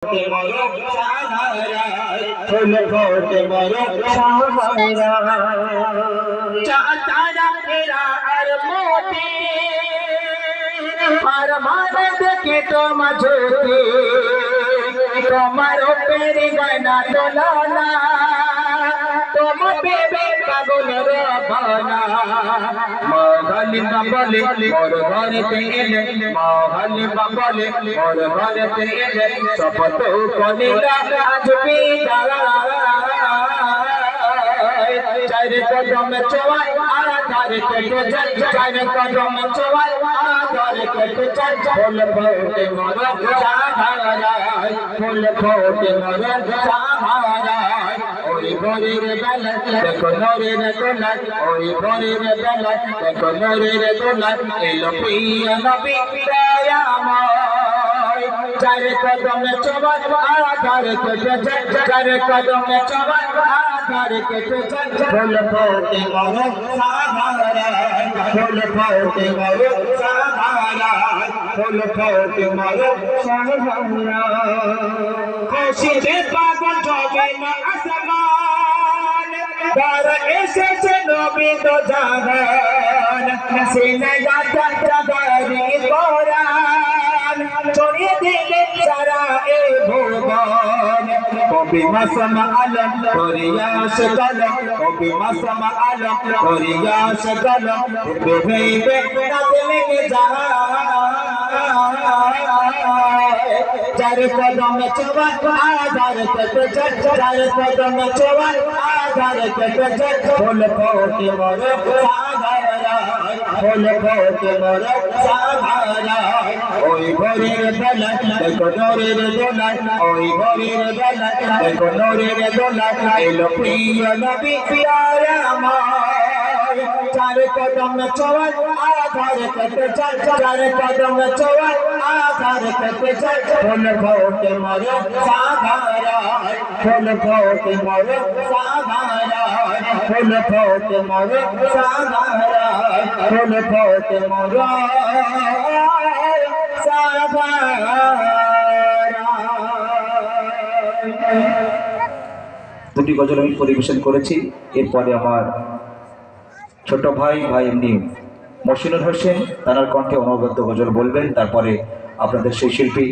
ফোটে মরো সাহারায়, ফুল ফোটে মরো সাহারায়। চাঁদারা ফেরা আর মোতে আর মানে দেখে তোমার জ্যোতি, তোমার পেরে গয়না দোলনা, তোমার বেবে পাগল রবানা। মহল বাবলে মোর ঘরেতে এলে, মহল বাবলে মোর ঘরেতে এলে, শপথ করিলা আজ বিদায়। চার কদম চোয়াই আধার কেটে যায়, চার কদম চোয়াই আধার কেটে যায়। ফুল ফোটে মোর সাহারায়, ফুল ফোটে মোর সাহারায়। ওই ভোরের বেলা দেখো নূরের দোলায়, ওই ভোরের বেলা দেখো নূরের দোলায়, এলো প্রিয় নবী দয়াময়। চার কদম চোয়াই আধার কেটে যায়, চার কদম চোয়াই আধার কেটে যায়। ফুল ফোটে মোর সাহারায়, ফুল ফোটে মোর সাহারায়, ফুল ফোটে মোর সাহারায়। খুশিতে পাগল হবে না আসমান, তার এসেছে নবী তো জাহান। সিনায় গাথা জাগারি কোরআন, ছড়িয়ে দিলে সারা এ ভুবন। কবি মাসম আলম করিয়াস কলম, কবি মাসম আলম করিয়াস কলম, ভেবে রাতে লেগে যায়। চার কদম চোয়াই আধার কেটে যায়, চার কদম চোয়াই আধার কেটে যায়। ফুল ফোটে মোর সাহারায়, ফুল ফোটে মোর সাহারায়। ওই ভোরের বেলা দেখো নূরের দোলায়, ওই ভোরের বেলা দেখো নূরের দোলায়, এলো প্রিয় নবী দয়াময়। চার কদম চোয়াই আধার কেটে যায়, চার কদম চোয়াই আধার কেটে যায়। ফুল ফোটে মোর সাহারায়, ফুল ফোটে মোর সাহারায়, ফুল ফোটে মোর সাহারায়, ফুল ফোটে মোর সাহারায়। দুটি গজল আমি পরিবেশন করেছি। এরপরে আমার ছোট ভাই এমনি মহসিনুর হোসেন তার কণ্ঠে অনবদ্য গজল বলবেন। তারপরে আপনাদের সেই শিল্পী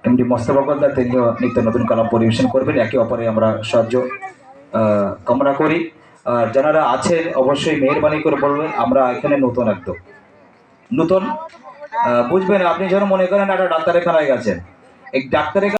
এমনি মোস্তফা কদ্দার তিনিও নিত্য নতুন কলাম পরিবেশন করবেন। একে অপরে আমরা সাহায্য কামনা করি। আর যারা আছেন অবশ্যই মেহরবানি করে বলবেন, আমরা এখানে নতুন একদম নতুন বুঝবেন। আপনি যেন মনে করেন একটা ডাক্তারখানায় গেছেন, এই ডাক্তারের